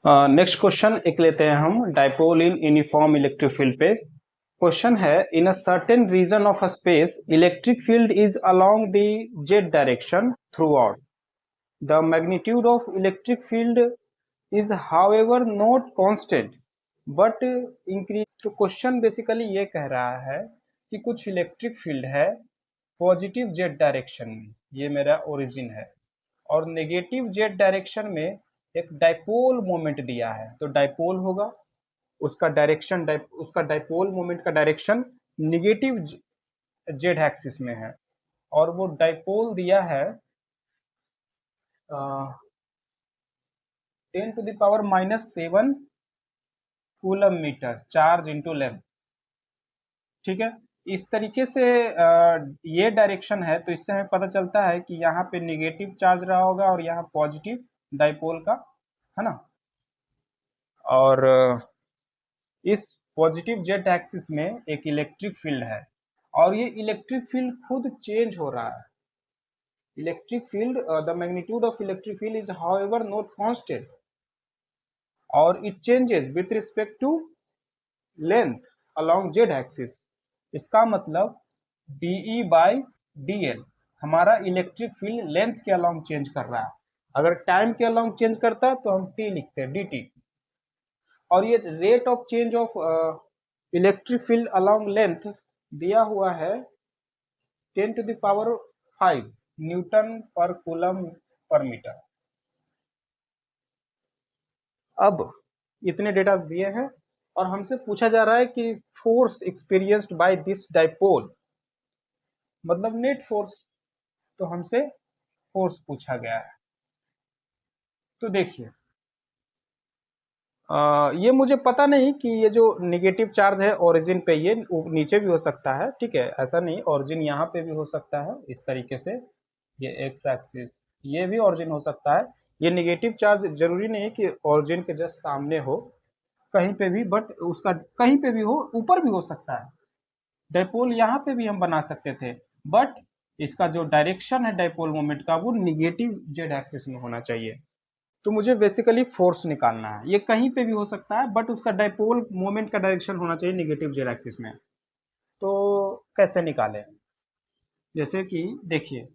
Next question एक लेते हैं हम dipole in uniform electric field पे। क्वेश्चन है in a certain region of a space electric field is along the z direction throughout the magnitude of electric field is however not constant but increase. तो question basically ये कह रहा है कि कुछ electric field है positive z direction में, ये मेरा ओरिजिन है, और नेगेटिव जेड डायरेक्शन में एक डाइपोल मोमेंट दिया है। तो डाइपोल होगा, उसका डायरेक्शन उसका डाइपोल मोमेंट का डायरेक्शन निगेटिव जेड एक्सिस में है, और वो डाइपोल दिया है 10⁻⁻7 coulomb metre charge into length. ठीक है, इस तरीके से ये डायरेक्शन है, तो इससे हमें पता चलता है कि यहाँ पे निगेटिव चार्ज रहा होगा और यहाँ पॉजिटिव डाइपोल का, है ना। और इस पॉजिटिव जेड एक्सिस में एक इलेक्ट्रिक फील्ड है, और ये इलेक्ट्रिक फील्ड खुद चेंज हो रहा है। Electric field, the magnitude of electric field is however not constant और it changes with respect to length along z axis. इसका मतलब dE बाई dl, हमारा इलेक्ट्रिक फील्ड लेंथ के अलोंग चेंज कर रहा है। अगर टाइम के अलोंग चेंज करता तो हम t लिखते हैं dt। और ये rate of change of electric field along length दिया हुआ है 10⁵ न्यूटन पर कूलम पर मीटर। अब इतने डेटा दिए हैं और हमसे पूछा जा रहा है कि force experienced by this dipole, मतलब नेट फोर्स। तो हमसे फोर्स पूछा गया है। तो देखिए, ये मुझे पता नहीं कि ये जो निगेटिव चार्ज है ओरिजिन पे, ये नीचे भी हो सकता है, ठीक है, ऐसा नहीं, ओरिजिन यहाँ पे भी हो सकता है इस तरीके से, ये एक्स एक्सिस, ये भी ओरिजिन हो सकता है। ये निगेटिव चार्ज जरूरी नहीं है कि ओरिजिन के जस्ट सामने हो, कहीं पे भी, बट उसका कहीं पे भी हो, ऊपर भी हो सकता है। डाइपोल यहाँ पे भी हम बना सकते थे, बट इसका जो डायरेक्शन है डाइपोल मोमेंट का वो निगेटिव जेड एक्सिस में होना चाहिए। तो मुझे बेसिकली फोर्स निकालना है, ये कहीं पे भी हो सकता है, बट उसका डाइपोल मोमेंट का डायरेक्शन होना चाहिए निगेटिव जेड एक्सिस में। तो कैसे निकालें? जैसे कि देखिए,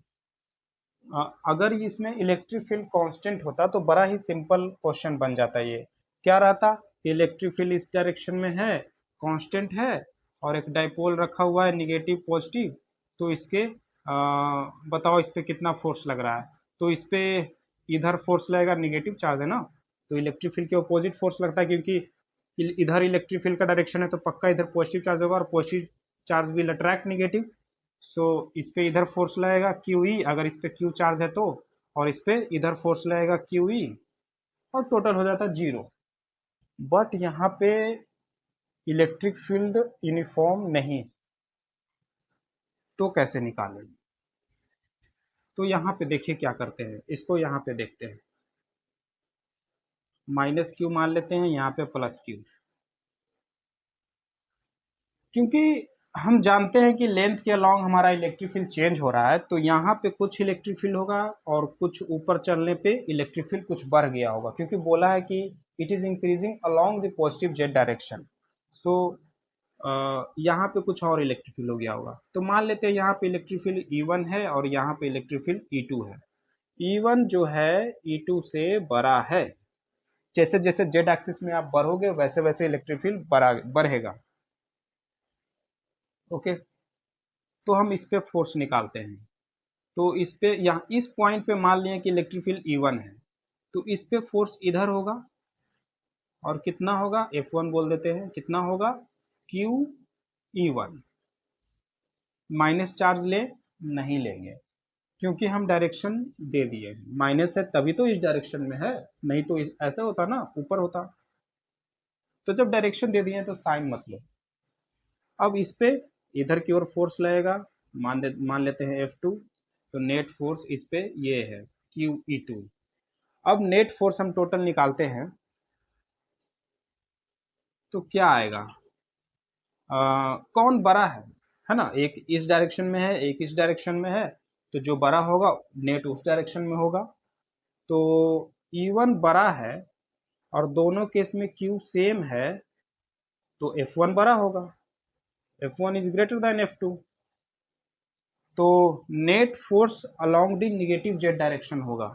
अगर इसमें इलेक्ट्रिक फील्ड कांस्टेंट होता तो बड़ा ही सिंपल क्वेश्चन बन जाता। ये क्या रहता, इलेक्ट्रिक फील्ड इस डायरेक्शन में है, कांस्टेंट है, और एक डाइपोल रखा हुआ है निगेटिव पॉजिटिव, तो इसके बताओ इस पे कितना फोर्स लग रहा है। तो इस पे इधर फोर्स लगेगा, निगेटिव चार्ज है ना, तो इलेक्ट्रिक फील्ड के अपोजिट फोर्स लगता है, क्योंकि इधर इलेक्ट्रिक फील्ड का डायरेक्शन है, तो पक्का इधर पॉजिटिव चार्ज होगा, और positive charge will attract negative. So इस पे इधर फोर्स लगेगा क्यू ई, अगर इस पे क्यू चार्ज है तो, और इस पे इधर फोर्स लगेगा क्यू ई, और टोटल हो जाता है 0। बट यहाँ पे इलेक्ट्रिक फील्ड यूनिफॉर्म नहीं, तो कैसे निकालें? तो यहाँ पे देखिए क्या करते हैं, इसको यहाँ पे देखते हैं, माइनस क्यू मान लेते हैं, यहाँ पे प्लस क्यू, क्योंकि हम जानते हैं कि लेंथ के अलॉन्ग हमारा इलेक्ट्रिक फील्ड चेंज हो रहा है, तो यहाँ पे कुछ इलेक्ट्रिक फील्ड होगा और कुछ ऊपर चलने पे इलेक्ट्रिक फील्ड कुछ बढ़ गया होगा, क्योंकि बोला है कि it is increasing along the positive z direction. So यहाँ पे कुछ और इलेक्ट्रिक फील्ड हो गया होगा। तो मान लेते हैं यहाँ पे इलेक्ट्रिक फील्ड E1 है और यहाँ पे इलेक्ट्रिक फील्ड E2 है। E1 जो है E2 से बड़ा है, जैसे जैसे जेड एक्सिस में आप बढ़ोगे वैसे वैसे इलेक्ट्रिक फील्ड बढ़ेगा। ओके, तो हम इस पे फोर्स निकालते हैं। तो इस पे, यहाँ इस पॉइंट पे मान लिया कि इलेक्ट्रिक फील्ड E1 है, तो इस पे फोर्स इधर होगा, और कितना होगा, F1 बोल देते हैं, कितना होगा QE1। माइनस चार्ज ले, नहीं लेंगे, क्योंकि हम डायरेक्शन दे दिए, माइनस है तभी तो इस डायरेक्शन में है, नहीं तो ऐसा होता ना, ऊपर होता। तो जब डायरेक्शन दे दिए तो साइन मत लो। अब इस पे इधर की ओर फोर्स लगेगा, मान लेते हैं F2, तो नेट फोर्स इस पे ये है QE2। अब नेट फोर्स हम टोटल निकालते हैं, तो क्या आएगा, कौन बड़ा है ना, एक इस डायरेक्शन में है, एक इस डायरेक्शन में है, तो जो बड़ा होगा नेट उस डायरेक्शन में होगा। तो E1 बड़ा है और दोनों केस में Q सेम है तो F1 बड़ा होगा, F1 is greater than F2। तो net force along the negative Z direction होगा।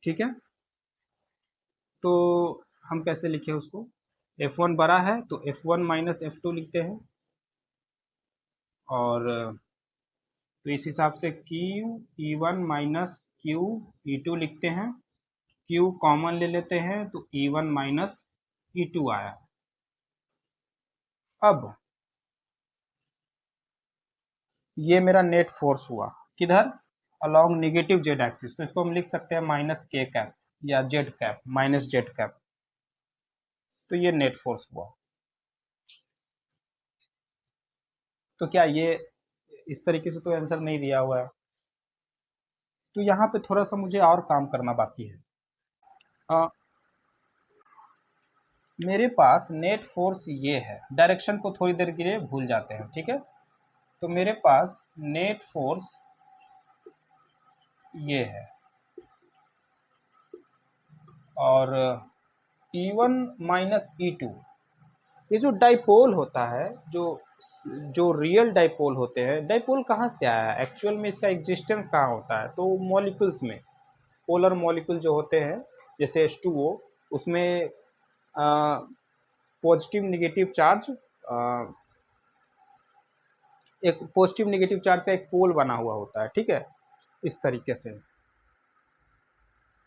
ठीक है, तो हम कैसे लिखे उसको, F1 बड़ा है तो F1 माइनस F2 लिखते हैं, और तो इस हिसाब से Q E1 minus Q E2 लिखते हैं। Q कॉमन ले लेते हैं तो E1 माइनस E2 आया। अब ये मेरा नेट फोर्स हुआ किधर, अलोंग नेगेटिव जेड एक्सिस, तो इसको हम लिख सकते हैं माइनस के कैप या Z cap, minus Z cap. तो ये नेट फोर्स हुआ। तो क्या ये इस तरीके से तो आंसर नहीं दिया हुआ है, तो यहाँ पे थोड़ा सा मुझे और काम करना बाकी है। मेरे पास नेट फोर्स ये है, डायरेक्शन को थोड़ी देर के लिए भूल जाते हैं, ठीक है। तो मेरे पास नेट फोर्स ये है, और E1 माइनस E2, ये जो डाइपोल होता है, जो रियल डाइपोल होते हैं, डाइपोल कहाँ से आया है एक्चुअल में, इसका एग्जिस्टेंस कहाँ होता है, तो मॉलिक्यूल्स में, पोलर मॉलिक्यूल जो होते हैं जैसे H2O, उसमें पॉजिटिव निगेटिव चार्ज, एक पॉजिटिव निगेटिव चार्ज का एक पोल बना हुआ होता है, ठीक है, इस तरीके से।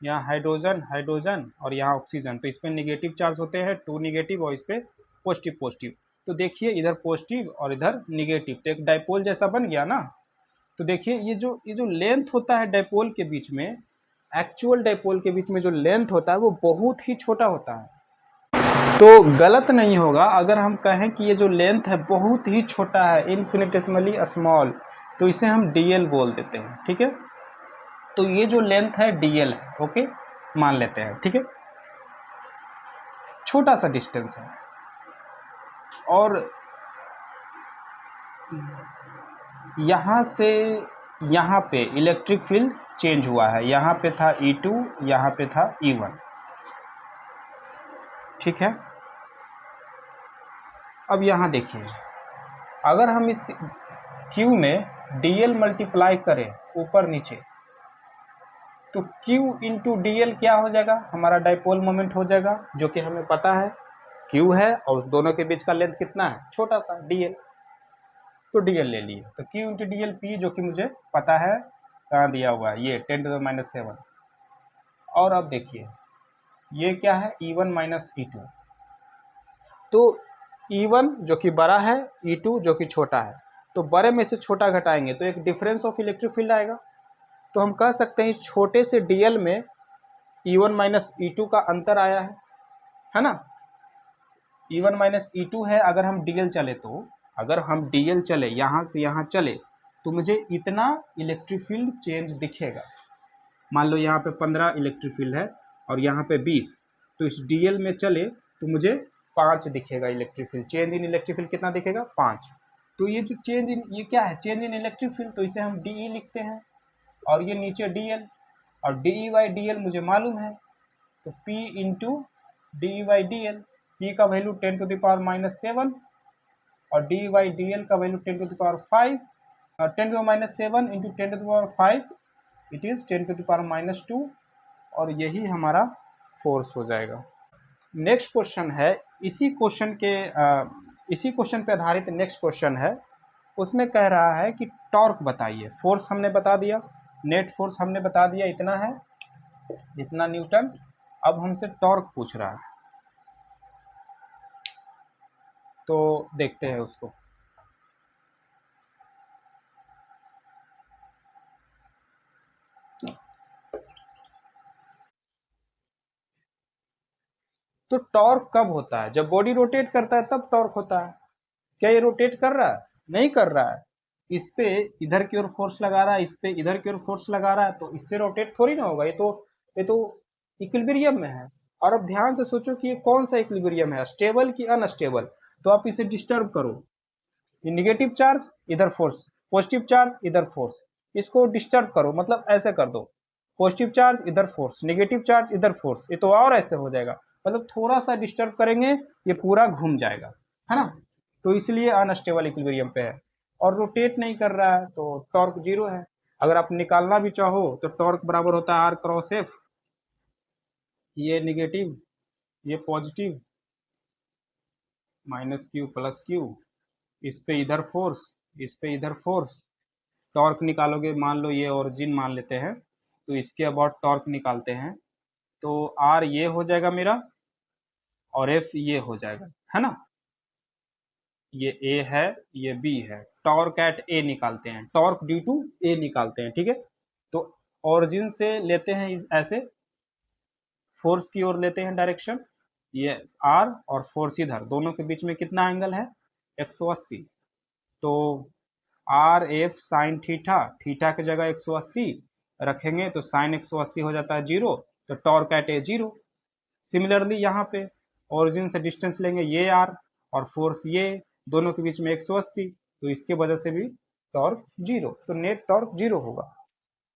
यहाँ हाइड्रोजन हाइड्रोजन और यहाँ ऑक्सीजन, तो इसमें निगेटिव चार्ज होते हैं, 2 निगेटिव, और इस पर पॉजिटिव पॉजिटिव। तो देखिए इधर पॉजिटिव और इधर निगेटिव, तो एक डाइपोल जैसा बन गया ना। तो देखिए ये जो लेंथ होता है डाइपोल के बीच में, एक्चुअल डाइपोल के बीच में जो लेंथ होता है वो बहुत ही छोटा होता है। तो गलत नहीं होगा अगर हम कहें कि ये जो लेंथ है बहुत ही छोटा है, इन्फिनिटेसिमली स्मॉल, तो इसे हम dl बोल देते हैं, ठीक है। तो ये जो लेंथ है dl है, ओके, मान लेते हैं, ठीक है, छोटा सा डिस्टेंस है। और यहाँ से यहाँ पे इलेक्ट्रिक फील्ड चेंज हुआ है, यहाँ पे था E2, यहाँ पे था E1, ठीक है। अब यहाँ देखिए, अगर हम इस Q में dl मल्टीप्लाई करें ऊपर नीचे, तो Q इंटू dl क्या हो जाएगा, हमारा डाइपोल मोमेंट हो जाएगा, जो कि हमें पता है Q है और उस दोनों के बीच का लेंथ कितना है, छोटा सा dl, तो dl ले लिए। तो Q इंटू dl P, जो कि मुझे पता है कहाँ दिया हुआ है, ये 10⁻⁷। और अब देखिए ये क्या है, E1 माइनस E2, तो E1 जो कि बड़ा है, E2 जो कि छोटा है, तो बड़े में से छोटा घटाएंगे तो एक डिफरेंस ऑफ इलेक्ट्रिक फील्ड आएगा। तो हम कह सकते हैं इस छोटे से dl में E1 माइनस E2 का अंतर आया है ना। E1 माइनस E2 है, अगर हम dl चले, तो अगर हम dl चले यहाँ से यहाँ चले, तो मुझे इतना इलेक्ट्रिक फील्ड चेंज दिखेगा। मान लो यहाँ पे 15 इलेक्ट्रिक फील्ड है और यहाँ पे 20, तो इस dl में चले तो मुझे 5 दिखेगा electric field, change in electric field कितना दिखेगा, 5। तो ये जो चेंज इन, ये क्या है, चेंज इन इलेक्ट्रिक फील्ड, तो इसे हम dE लिखते हैं, और ये नीचे dl, और dE बाई dl मुझे मालूम है, तो P into dE by dl, P का वैल्यू 10⁻⁷, और dE बाई dl का वैल्यू 10⁵, 10⁻⁷ इंटू 10⁵, इट इज़ 10⁻², और यही हमारा फोर्स हो जाएगा। नेक्स्ट क्वेश्चन है, इसी क्वेश्चन पे आधारित नेक्स्ट क्वेश्चन है। उसमें कह रहा है कि टॉर्क बताइए। फोर्स हमने बता दिया, नेट फोर्स हमने बता दिया इतना है, इतना न्यूटन। अब हमसे टॉर्क पूछ रहा है, तो देखते हैं उसको। तो टॉर्क कब होता है, जब बॉडी रोटेट करता है तब टॉर्क होता है। क्या ये रोटेट कर रहा है, नहीं कर रहा है, इस पे इधर की ओर फोर्स लगा रहा है, इस पे इधर की ओर फोर्स लगा रहा है, तो इससे रोटेट थोड़ी ना होगा, ये तो इक्विलिब्रियम में है। और अब ध्यान से सोचो कि ये कौन सा इक्विलिब्रियम है, स्टेबल कि अनस्टेबल। तो आप इसे डिस्टर्ब करो, ये निगेटिव चार्ज इधर फोर्स, पॉजिटिव चार्ज इधर फोर्स, इसको डिस्टर्ब करो, मतलब ऐसे कर दो, पॉजिटिव चार्ज इधर फोर्स, निगेटिव चार्ज इधर फोर्स, ये तो और ऐसे हो जाएगा। मतलब थोड़ा सा डिस्टर्ब करेंगे ये पूरा घूम जाएगा, है ना। तो इसलिए अनस्टेबल इक्विलिब्रियम पे है। और रोटेट नहीं कर रहा है तो टॉर्क जीरो है। अगर आप निकालना भी चाहो तो टॉर्क बराबर होता है आर क्रॉस एफ, ये निगेटिव ये positive, minus Q plus Q, इस पे इधर फोर्स इस पे इधर फोर्स। टॉर्क निकालोगे, मान लो ये ओरिजिन मान लेते हैं, तो इसके अबाउट टॉर्क निकालते हैं, तो आर ये हो जाएगा मेरा और एफ ये हो जाएगा, है ना। ये ए है ये बी है, टॉर्क एट ए निकालते हैं, टॉर्क ड्यू टू ए निकालते हैं, ठीक है। तो ओरिजिन से लेते हैं ऐसे, फोर्स की ओर लेते हैं डायरेक्शन, ये आर और फोर्स इधर, दोनों के बीच में कितना एंगल है 180। तो R F sine theta, theta की जगह 180 रखेंगे तो साइन 180 हो जाता है जीरो, तो टॉर्क एट ए जीरो। सिमिलरली यहाँ पे ओरिजिन से डिस्टेंस लेंगे ये आर और फोर्स ये, दोनों के बीच में 180, तो इसके वजह से भी टॉर्क जीरो, तो नेट टॉर्क जीरो होगा।